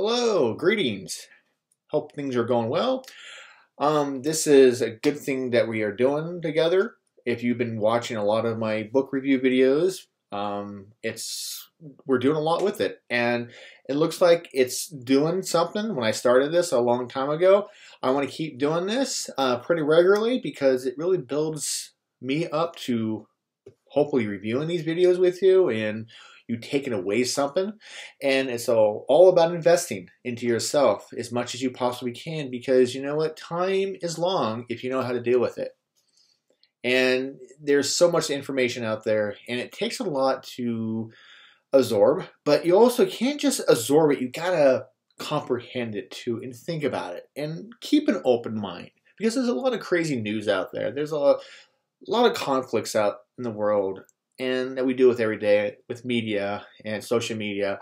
Hello, greetings. Hope things are going well. This is a good thing that we are doing together. If you've been watching a lot of my book review videos, we're doing a lot with it, and it looks like it's doing something. When I started this a long time ago, I want to keep doing this pretty regularly because it really builds me up to hopefully reviewing these videos with you and you taking away something. And it's all about investing into yourself as much as you possibly can, because you know what? Time is long if you know how to deal with it. And there's so much information out there, and it takes a lot to absorb, but you also can't just absorb it. You gotta comprehend it too and think about it and keep an open mind, because there's a lot of crazy news out there. There's a lot of conflicts out in the world, and that we deal with every day with media and social media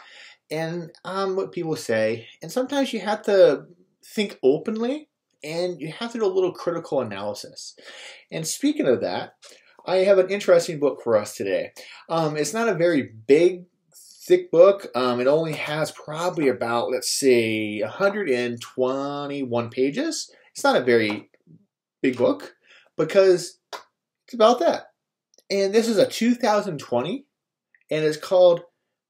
and what people say. And sometimes you have to think openly, and you have to do a little critical analysis. And speaking of that, I have an interesting book for us today. It's not a very big, thick book. It only has probably about, let's say, 121 pages. It's not a very big book because it's about that. And this is a 2020, and it's called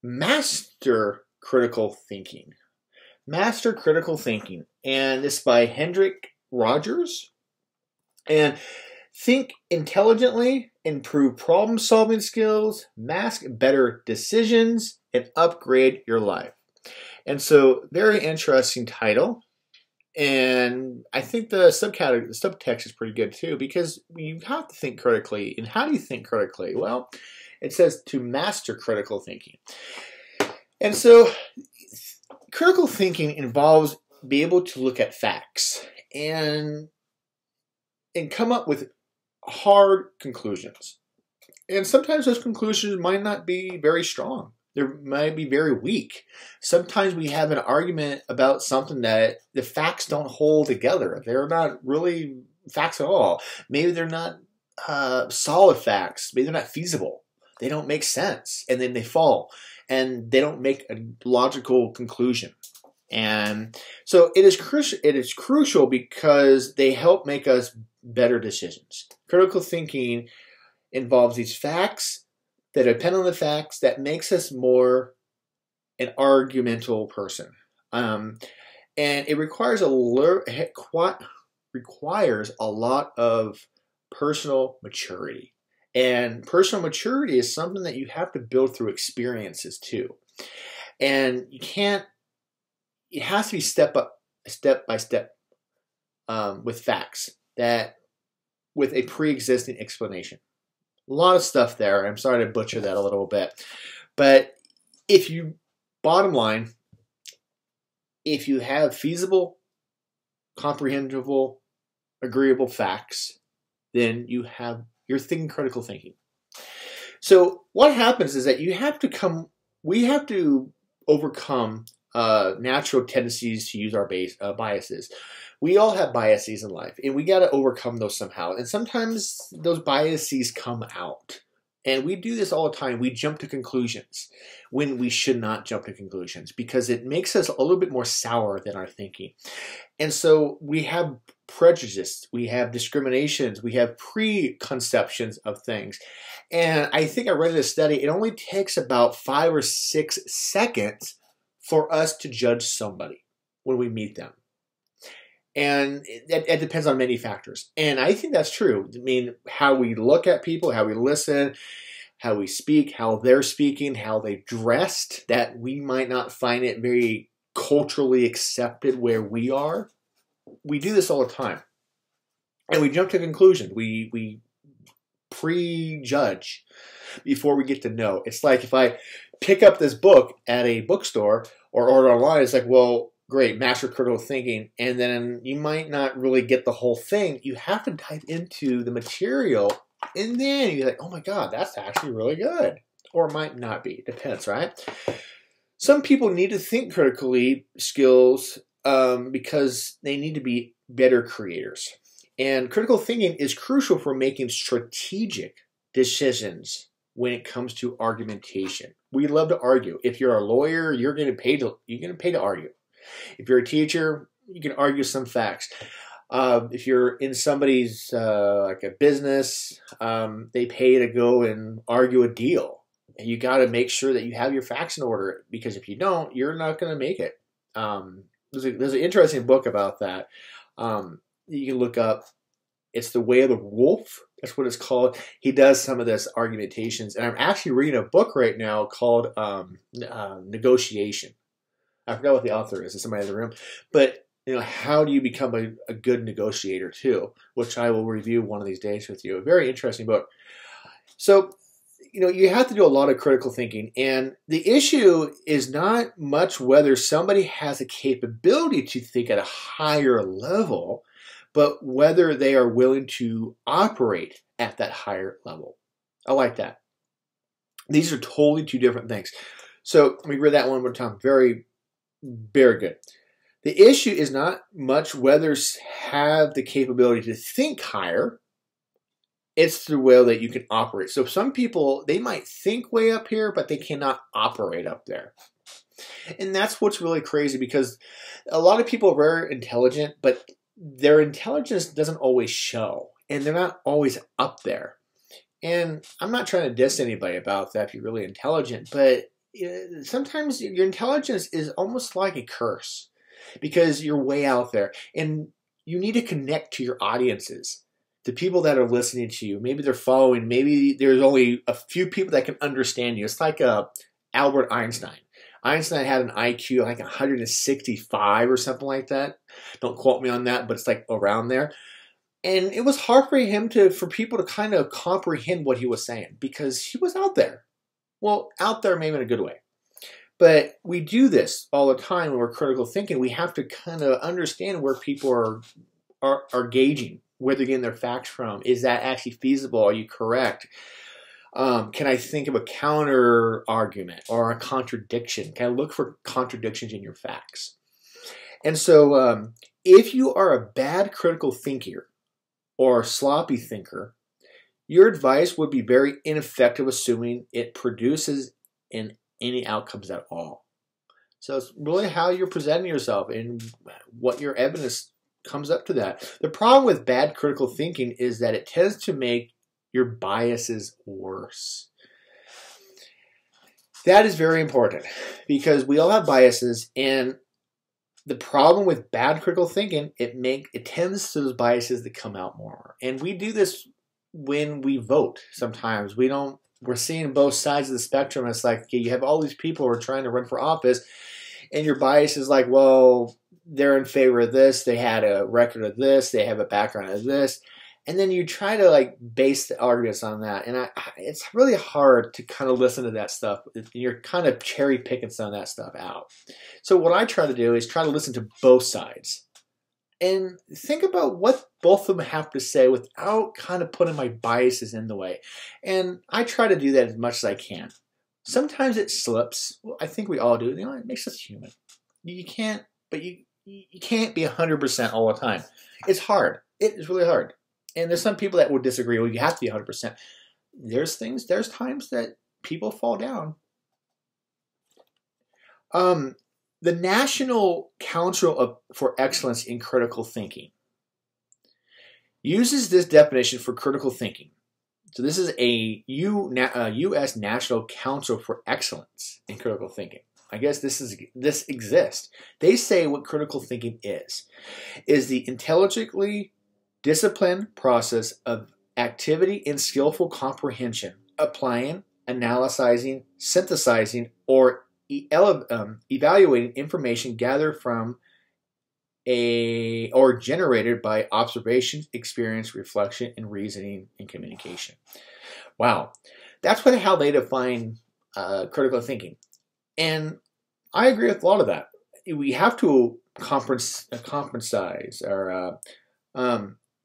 Master Critical Thinking. Master Critical Thinking. And it's by Henrik, Rodgers. And think intelligently, improve problem-solving skills, mask better decisions, and upgrade your life. And so, very interesting title. And I think the subtext is pretty good too, because you have to think critically. And how do you think critically? Well, it says to master critical thinking. And so critical thinking involves being able to look at facts and come up with hard conclusions. And sometimes those conclusions might not be very strong. They might be very weak. Sometimes we have an argument about something that the facts don't hold together. They're not really facts at all. Maybe they're not solid facts. Maybe they're not feasible. They don't make sense. And then they fall. And they don't make a logical conclusion. And so it is crucial because they help make us better decisions. Critical thinking involves these facts that depend on the facts, that makes us more an argumental person. And it requires a lot of personal maturity. And personal maturity is something that you have to build through experiences too. And it has to be step by step with facts, that with a pre-existing explanation. A lot of stuff there. I'm sorry to butcher that a little bit. But bottom line, if you have feasible, comprehensible, agreeable facts, then you're thinking critical thinking. So what happens is that we have to overcome natural tendencies to use our biases. We all have biases in life, and we got to overcome those somehow. And sometimes those biases come out. And we do this all the time. We jump to conclusions when we should not jump to conclusions, because it makes us a little bit more sour than our thinking. And so we have prejudice, we have discriminations, we have preconceptions of things. And I think I read in a study, it only takes about 5 or 6 seconds for us to judge somebody when we meet them. And it depends on many factors. And I think that's true. I mean, how we look at people, how we listen, how we speak, how they're speaking, how they dressed, that we might not find it very culturally accepted where we are. We do this all the time. And we jump to conclusions. We prejudge before we get to know. It's like if I pick up this book at a bookstore or order online, it's like, well, great, master critical thinking, and then you might not really get the whole thing. You have to dive into the material, and then you're like, oh my God, that's actually really good. Or it might not be. Depends, right? Some people need to think critically skills because they need to be better creators. And critical thinking is crucial for making strategic decisions when it comes to argumentation. We love to argue. If you're a lawyer, you're getting paid to argue. If you're a teacher, you can argue some facts. If you're in somebody's like a business, they pay to go and argue a deal. And you got to make sure that you have your facts in order, because if you don't, you're not going to make it. There's an interesting book about that. You can look up. It's The Way of the Wolf. That's what it's called. He does some of this argumentations. And I'm actually reading a book right now called Negotiation. I forgot what the author is. It's somebody in the room. But, you know, how do you become a good negotiator too? Which I will review one of these days with you. A very interesting book. So, you know, you have to do a lot of critical thinking. And the issue is not much whether somebody has a capability to think at a higher level, but whether they are willing to operate at that higher level. I like that. These are totally two different things. So let me read that one more time. Very, very good. The issue is not much whether have the capability to think higher. It's the way that you can operate. So some people, they might think way up here, but they cannot operate up there. And that's what's really crazy, because a lot of people are very intelligent, but their intelligence doesn't always show, and they're not always up there. And I'm not trying to diss anybody about that if you're really intelligent, but sometimes your intelligence is almost like a curse, because you're way out there, and you need to connect to your audiences. The people that are listening to you, maybe they're following, maybe there's only a few people that can understand you. It's like Albert Einstein. Einstein had an IQ like 165 or something like that. Don't quote me on that, but it's like around there. And it was hard for him for people to kind of comprehend what he was saying, because he was out there. Well, out there maybe in a good way. But we do this all the time when we're critical thinking. We have to kind of understand where people are gauging, where they're getting their facts from. Is that actually feasible? Are you correct? Can I think of a counter argument or a contradiction? Can I look for contradictions in your facts? And so if you are a bad critical thinker or a sloppy thinker, your advice would be very ineffective, assuming it produces any outcomes at all. So it's really how you're presenting yourself and what your evidence comes up to that. The problem with bad critical thinking is that it tends to make your biases worse. That is very important, because we all have biases, and the problem with bad critical thinking, it tends to those biases to come out more. And we do this when we vote. Sometimes we're seeing both sides of the spectrum. It's like, okay, you have all these people who are trying to run for office, and your bias is like, well, they're in favor of this, they had a record of this, they have a background of this, and then you try to like base the arguments on that. And it's really hard to kind of listen to that stuff. You're kind of cherry picking some of that stuff out. So what I try to do is try to listen to both sides and think about what both of them have to say without kind of putting my biases in the way. And I try to do that as much as I can. Sometimes it slips. Well, I think we all do. You know, it makes us human. You can't be 100% all the time. It's hard. It is really hard. And there's some people that will disagree. Well, you have to be 100%. There's times that people fall down. The National Council for Excellence in Critical Thinking uses this definition for critical thinking. So this is a U.S. National Council for Excellence in Critical Thinking. I guess this exists. They say what critical thinking is the intelligently disciplined process of activity and skillful comprehension, applying, analyzing, synthesizing, or evaluating information gathered from or generated by observation, experience, reflection, and reasoning and communication. Wow, that's how they define critical thinking. And I agree with a lot of that. We have to compromise, or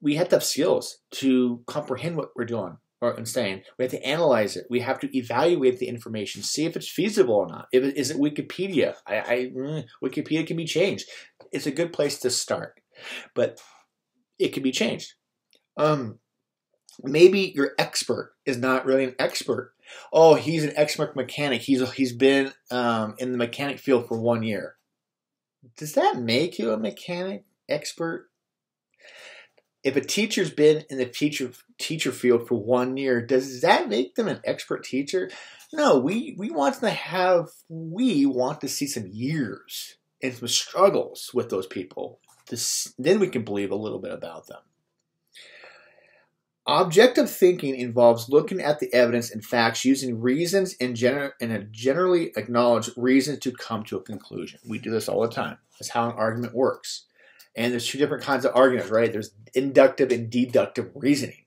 we have to have skills to comprehend what we're doing and saying. We have to analyze it. We have to evaluate the information, see if it's feasible or not. Is it Wikipedia? Wikipedia can be changed. It's a good place to start, but it can be changed. Maybe your expert is not really an expert. Oh, he's an expert mechanic. He's been in the mechanic field for 1 year. Does that make you a mechanic expert? If a teacher's been in the teacher field for 1 year, does that make them an expert teacher? No, we want to see some years and some struggles with those people. Then we can believe a little bit about them. Objective thinking involves looking at the evidence and facts using reasons and a generally acknowledged reason to come to a conclusion. We do this all the time. That's how an argument works. And there's two different kinds of arguments, right? There's inductive and deductive reasoning.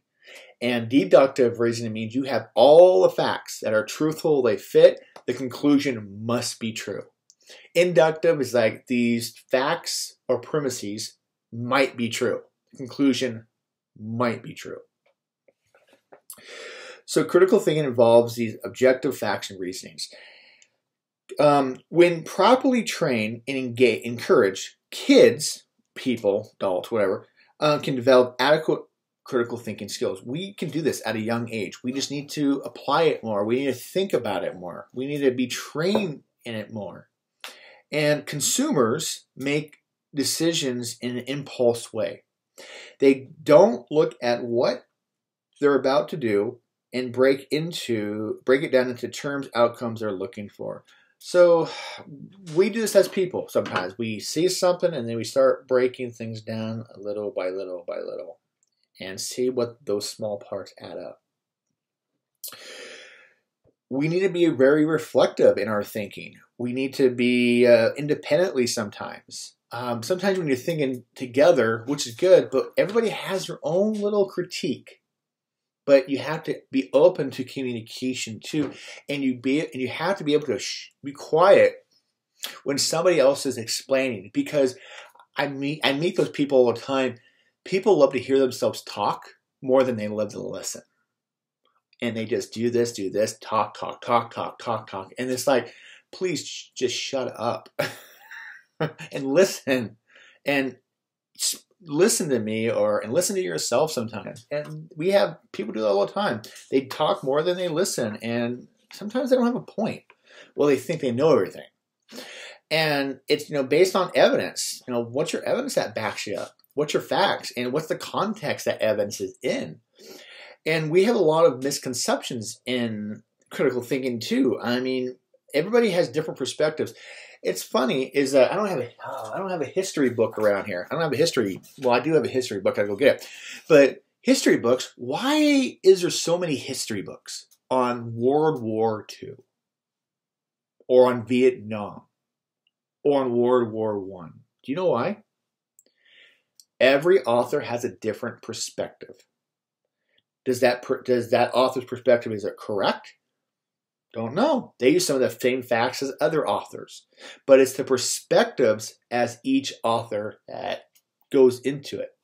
And deductive reasoning means you have all the facts that are truthful, they fit, the conclusion must be true. Inductive is like these facts or premises might be true. The conclusion might be true. So critical thinking involves these objective facts and reasonings. When properly trained and encouraged, kids, people, adults, whatever, can develop adequate critical thinking skills. We can do this at a young age. We just need to apply it more. We need to think about it more. We need to be trained in it more. And consumers make decisions in an impulse way. They don't look at what they're about to do and break it down into terms, outcomes they're looking for. So we do this as people sometimes. We see something and then we start breaking things down little by little by little and see what those small parts add up. We need to be very reflective in our thinking. We need to be independently sometimes. Sometimes when you're thinking together, which is good, but everybody has their own little critique. But you have to be open to communication too, and you have to be able to be quiet when somebody else is explaining. Because I meet those people all the time. People love to hear themselves talk more than they love to listen, and they just do this, talk, and it's like, please just shut up and listen and listen to me and listen to yourself sometimes. And we have people do that all the time. They talk more than they listen, and sometimes they don't have a point. Well, they think they know everything. And it's based on evidence. What's your evidence that backs you up? What's your facts? And what's the context that evidence is in? And we have a lot of misconceptions in critical thinking too. I mean, everybody has different perspectives. It's funny is that I don't have a history book around here. I don't have a history. Well, I do have a history book. I go get it. But history books. Why is there so many history books on World War II, or on Vietnam, or on World War I? Do you know why? Every author has a different perspective. Does that author's perspective, is it correct? Don't know. They use some of the same facts as other authors, but it's the perspectives as each author that goes into it.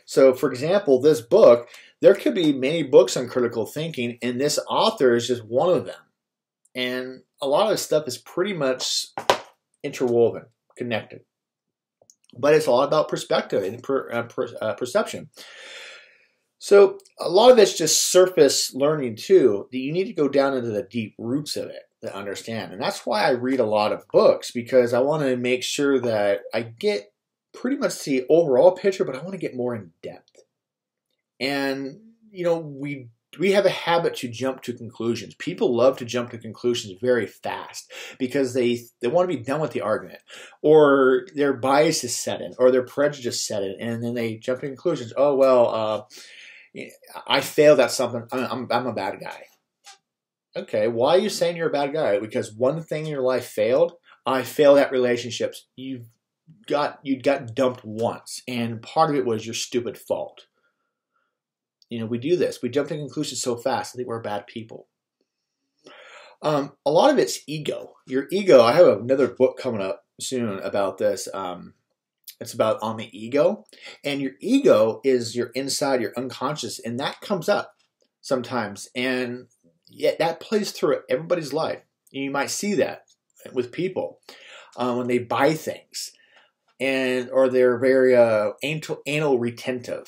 So, for example, this book, there could be many books on critical thinking, and this author is just one of them. And a lot of this stuff is pretty much interwoven, connected. But it's all about perspective and perception. So a lot of it's just surface learning too. You need to go down into the deep roots of it to understand. And that's why I read a lot of books, because I want to make sure that I get pretty much the overall picture, but I want to get more in depth. And, we have a habit to jump to conclusions. People love to jump to conclusions very fast because they want to be done with the argument, or their bias is set in, or their prejudice set in, and then they jump to conclusions. Oh, well, I failed at something. I'm a bad guy. Okay, why are you saying you're a bad guy? Because one thing in your life failed. I failed at relationships. You got dumped once, and part of it was your stupid fault. We do this. We jump to conclusions so fast. I think we're bad people. A lot of it's ego. Your ego. I have another book coming up soon about this. It's about on the ego. And your ego is your inside, your unconscious, and that comes up sometimes. And yet that plays through everybody's life. You might see that with people when they buy things, or they're very anal retentive.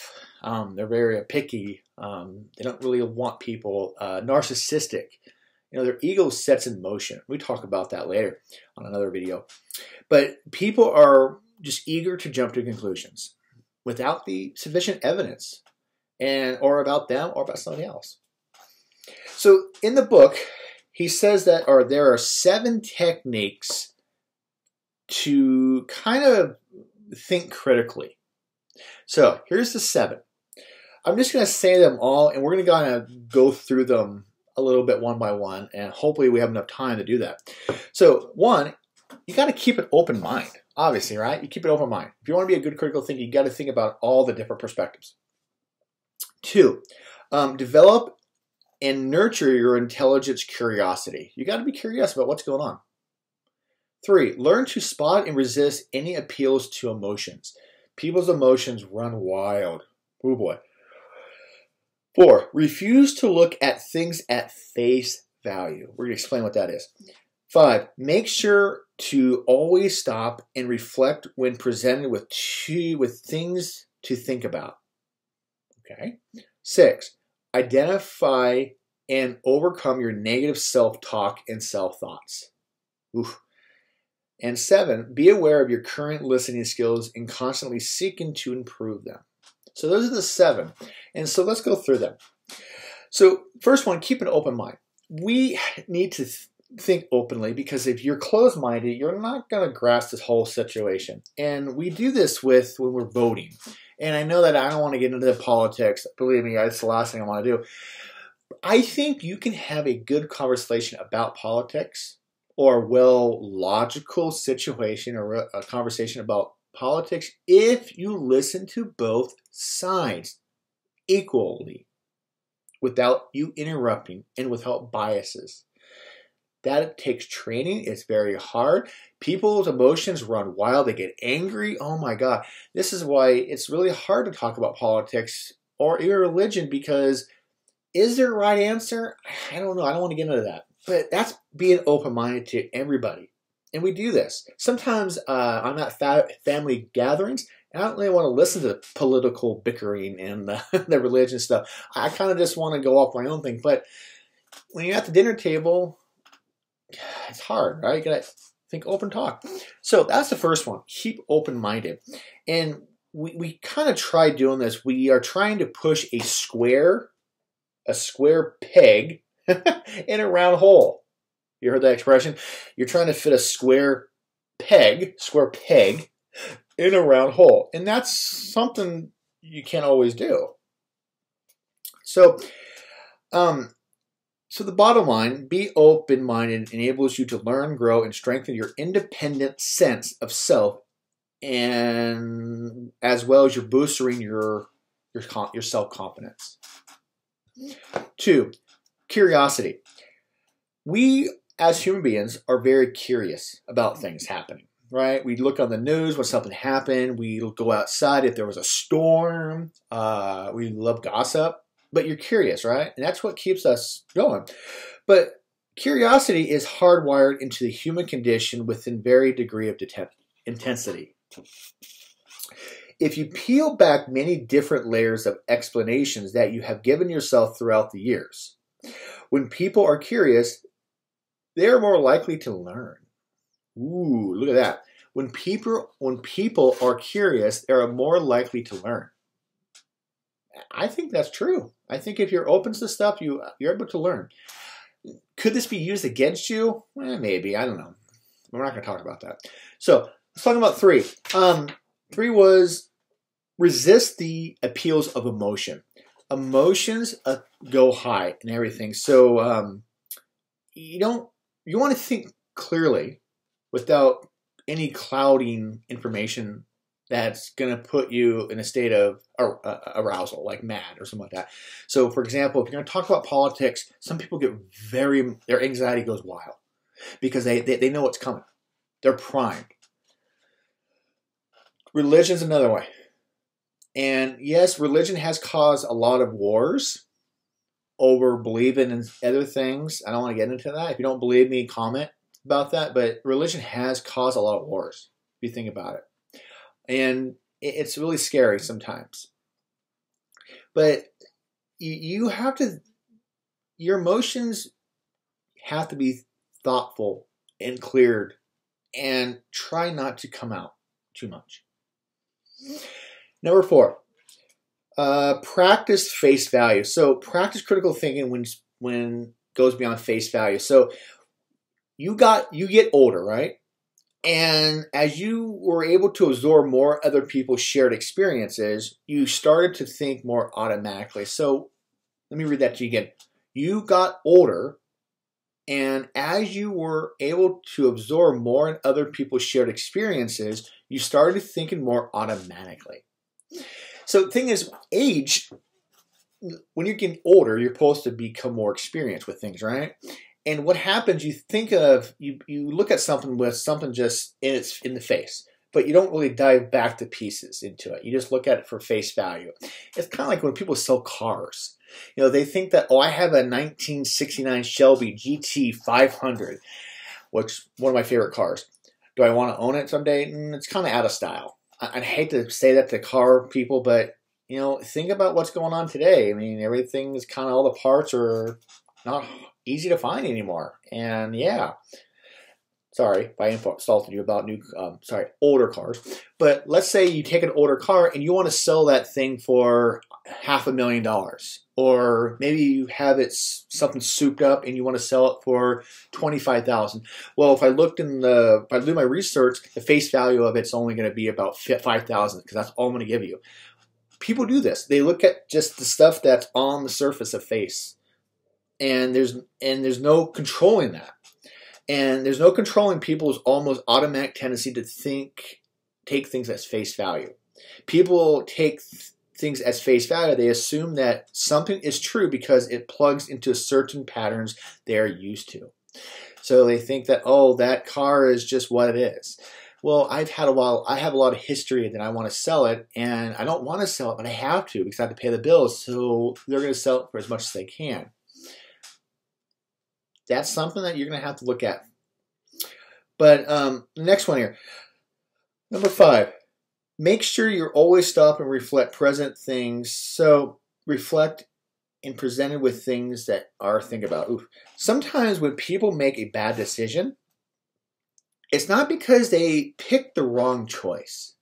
They're very picky. They don't really want people narcissistic. Their ego sets in motion. We talk about that later on another video. But people are just eager to jump to conclusions without the sufficient evidence, or about them or about something else. So in the book, he says that there are 7 techniques to kind of think critically. So here's the 7. I'm just going to say them all, and we're going to kind of go through them a little bit one by one, and hopefully we have enough time to do that. So 1, you got to keep an open mind, obviously, right? You keep an open mind. If you want to be a good critical thinker, you got to think about all the different perspectives. 2, develop and nurture your intelligence curiosity. You got to be curious about what's going on. 3, learn to spot and resist any appeals to emotions. People's emotions run wild. Oh boy. 4, refuse to look at things at face value. We're going to explain what that is. 5, make sure to always stop and reflect when presented with things to think about. Okay. 6, identify and overcome your negative self-talk and self-thoughts. Oof. And 7, be aware of your current listening skills and constantly seeking to improve them. So those are the 7. And so let's go through them. So first one, keep an open mind. We need to think openly, because if you're closed-minded, you're not going to grasp this whole situation. And we do this when we're voting. And I know that I don't want to get into the politics. Believe me, that's the last thing I want to do. I think you can have a good conversation about politics, or a logical situation, or a conversation about politics, if you listen to both sides equally, without you interrupting and without biases. That takes training. It's very hard. People's emotions run wild. They get angry. Oh my God. This is why it's really hard to talk about politics or even religion, because is there a right answer? I don't know. I don't want to get into that. But that's being open-minded to everybody. And we do this. Sometimes I'm at family gatherings, and I don't really want to listen to the political bickering and the religion stuff. I kind of just want to go off my own thing. But when you're at the dinner table, it's hard, right? You got to think open talk. So that's the first one. Keep open-minded. And we kind of try doing this. We are trying to push a square peg in a round hole. You heard that expression? You're trying to fit a square peg in a round hole. And that's something you can't always do. So, so the bottom line, be open-minded enables you to learn, grow, and strengthen your independent sense of self, and as well as you're boosting your self-confidence. 2, curiosity. We, as human beings, are very curious about things happening, right? We look on the news when something happened. We go outside if there was a storm. We love gossip. But you're curious, right? And that's what keeps us going. But curiosity is hardwired into the human condition within varied degree of intensity. If you peel back many different layers of explanations that you have given yourself throughout the years, when people are curious, they are more likely to learn. Ooh, look at that. When people are curious, they are more likely to learn. I think that's true. I think if you're open to stuff, you're able to learn. Could this be used against you? Maybe. I don't know. We're not going to talk about that. So let's talk about 3. 3 was resist the appeals of emotion. Emotions go high and everything. So you want to think clearly without any clouding information that's going to put you in a state of arousal, like mad or something like that. So, for example, if you're going to talk about politics, some people get their anxiety goes wild because they know what's coming. They're primed. Religion's another way. And yes, religion has caused a lot of wars over believing in other things. I don't want to get into that. If you don't believe me, comment about that. But religion has caused a lot of wars, if you think about it. And it's really scary sometimes. But you have to, your emotions have to be thoughtful and cleared and try not to come out too much. Number 4, practice face value. So practice critical thinking when it goes beyond face value. So you get older, right? And as you were able to absorb more other people's shared experiences, you started to think more automatically. So let me read that to you again. You got older, and as you were able to absorb more in other people's shared experiences, you started thinking more automatically. So the thing is, age, when you're getting older, you're supposed to become more experienced with things, right? And what happens, you look at something with something just in the face, but you don't really dive back to pieces into it. You just look at it for face value. It's kind of like when people sell cars. You know, they think that, oh, I have a 1969 Shelby GT 500, which is one of my favorite cars. Do I want to own it someday? It's kind of out of style. I'd hate to say that to car people, but, you know, think about what's going on today. I mean, everything is kind of, all the parts are not easy to find anymore. And yeah, sorry if I insulted you about older cars. But let's say you take an older car and you want to sell that thing for $500,000. Or maybe you have it something souped up and you want to sell it for $25,000. Well, if I do my research, the face value of it's only going to be about $5,000 because that's all I'm going to give you. People do this. They look at just the stuff that's on the surface of face. And there's no controlling that. And there's no controlling people's almost automatic tendency to take things as face value. People take things as face value. They assume that something is true because it plugs into certain patterns they're used to. So they think that, oh, that car is just what it is. Well, I have a lot of history that I want to sell it, and I don't want to sell it, but I have to because I have to pay the bills. So they're going to sell it for as much as they can. That's something that you're going to have to look at. But the next one here, number 5, make sure you're always stop and reflect present things. So reflect and presented with things that are think about. Oof. Sometimes when people make a bad decision, it's not because they picked the wrong choice.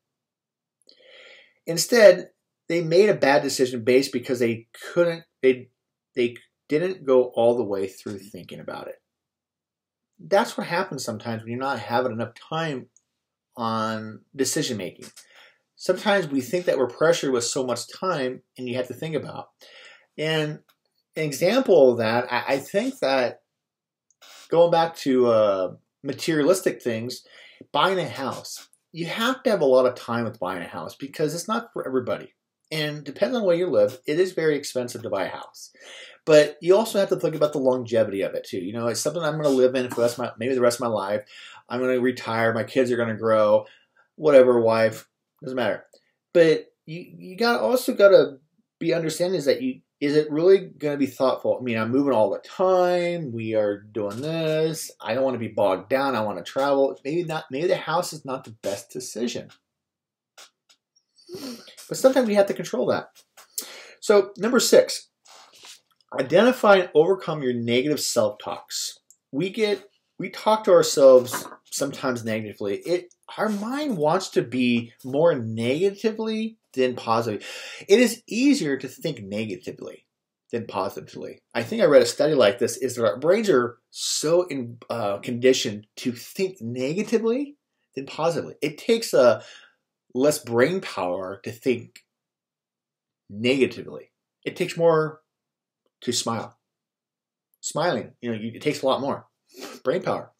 Instead, they made a bad decision based because they didn't go all the way through thinking about it. That's what happens sometimes when you're not having enough time on decision making. Sometimes we think that we're pressured with so much time and you have to think about. And an example of that, I think that going back to materialistic things, buying a house, you have to have a lot of time with buying a house because it's not for everybody. And depending on where you live, it is very expensive to buy a house. But you also have to think about the longevity of it too. You know, it's something I'm going to live in for maybe the rest of my life. I'm going to retire. My kids are going to grow. Whatever, wife, doesn't matter. But you also got to be understanding is that is it really going to be thoughtful? I mean, I'm moving all the time. We are doing this. I don't want to be bogged down. I want to travel. Maybe not. Maybe the house is not the best decision. But sometimes you have to control that. So number 6. Identify and overcome your negative self-talks. We talk to ourselves sometimes negatively. Our mind wants to be more negatively than positively. It is easier to think negatively than positively. I think I read a study like this, is that our brains are so conditioned to think negatively than positively. It takes less brain power to think negatively. It takes more to smile. Smiling, it takes a lot more brain power.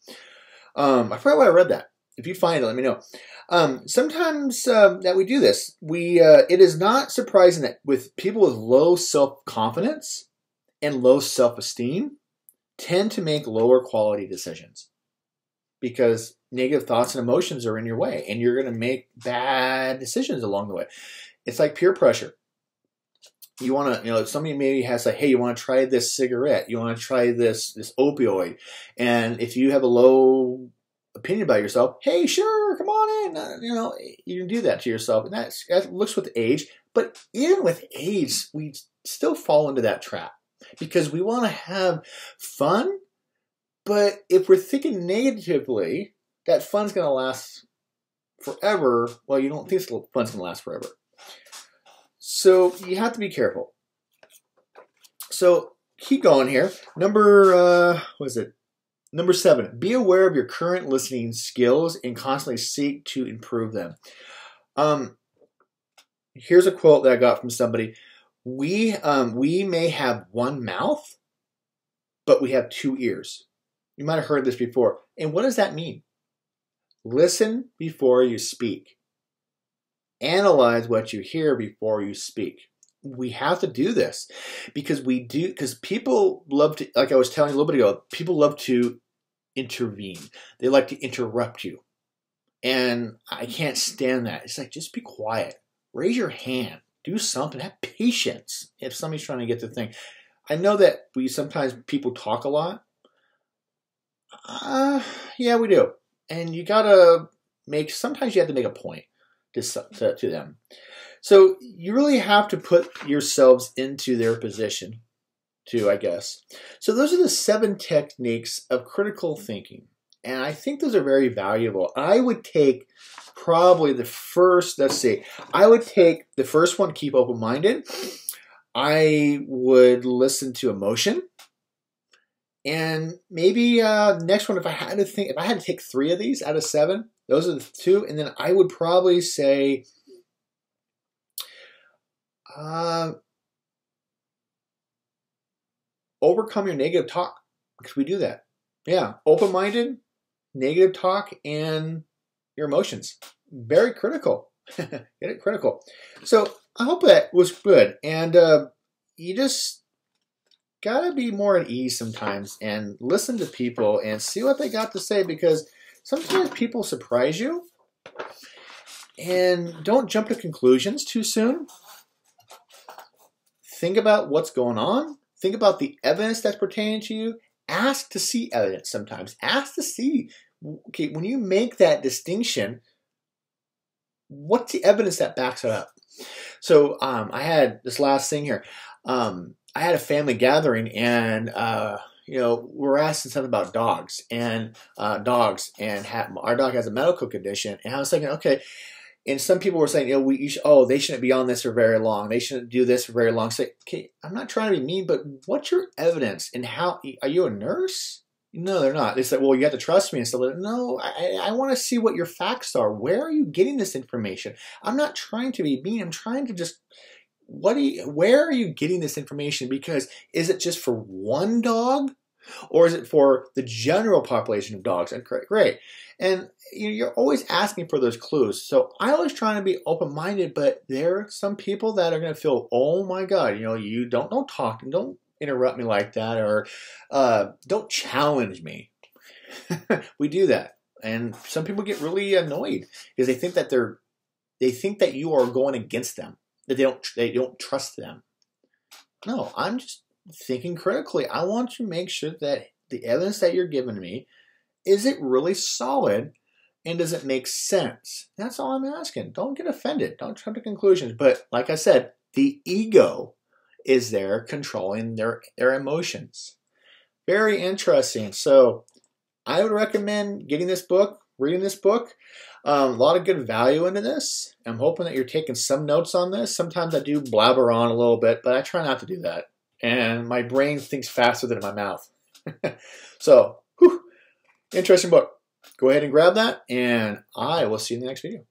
I forgot where I read that. If you find it, let me know. Sometimes that we do this, it is not surprising that with people with low self-confidence and low self-esteem tend to make lower quality decisions because negative thoughts and emotions are in your way, and you're going to make bad decisions along the way. It's like peer pressure. You want to, somebody maybe has like, hey, you want to try this cigarette, you want to try this opioid, and if you have a low opinion about yourself, hey, sure, come on in, you can do that to yourself, and that looks with age. But even with age, we still fall into that trap because we want to have fun, But if we're thinking negatively, that fun's going to last forever. Well, you don't think fun's going to last forever. So you have to be careful. So keep going here. Number 7, be aware of your current listening skills and constantly seek to improve them. Here's a quote that I got from somebody. We may have one mouth, but we have 2 ears. You might have heard this before. And what does that mean? Listen before you speak. Analyze what you hear before you speak. We have to do this because people love to, like I was telling you a little bit ago, people love to intervene. They like to interrupt you. And I can't stand that. It's like, just be quiet. Raise your hand. Do something. Have patience if somebody's trying to get the thing. I know that sometimes people talk a lot. Yeah, we do. And sometimes you have to make a point to them. So you really have to put yourselves into their position too, I guess. So those are the 7 techniques of critical thinking. And I think those are very valuable. I would take probably the first, I would take the first one, keep open-minded. I would listen to emotion. And maybe next one, if I had to take 3 of these out of 7, those are the 2. And then I would probably say, overcome your negative talk, because we do that. Yeah, open-minded, negative talk, and your emotions. Very critical. Get it critical. So I hope that was good. And you just got to be more at ease sometimes and listen to people and see what they got to say, because sometimes people surprise you. And don't jump to conclusions too soon. Think about what's going on. Think about the evidence that's pertaining to you. Ask to see evidence sometimes. Ask to see, okay, when you make that distinction, what's the evidence that backs it up? So I had this last thing here. I had a family gathering, and we're asking something about dogs, and our dog has a medical condition, and I was thinking, okay. And some people were saying, they shouldn't be on this for very long. They shouldn't do this for very long. So, okay, I'm not trying to be mean, but what's your evidence? And are you a nurse? No, they're not. They said, well, you have to trust me and stuff. No, I want to see what your facts are. Where are you getting this information? I'm not trying to be mean. I'm trying to just, where are you getting this information? Because is it just for one dog? Or is it for the general population of dogs? And great. And you're always asking for those clues. So I always try to be open-minded, but there are some people that are going to feel, oh my God, you don't talk and don't interrupt me like that, or don't challenge me. We do that. And some people get really annoyed because they think that you are going against them, that they don't trust them. No, I'm just thinking critically. I want to make sure that the evidence that you're giving me, is it really solid, and does it make sense? That's all I'm asking. Don't get offended. Don't jump to conclusions. But like I said, the ego is there controlling their emotions. Very interesting. So I would recommend getting this book, reading this book. A lot of good value into this. I'm hoping that you're taking some notes on this. Sometimes I do blabber on a little bit, but I try not to do that. And my brain thinks faster than my mouth. So, interesting book. Go ahead and grab that, and I will see you in the next video.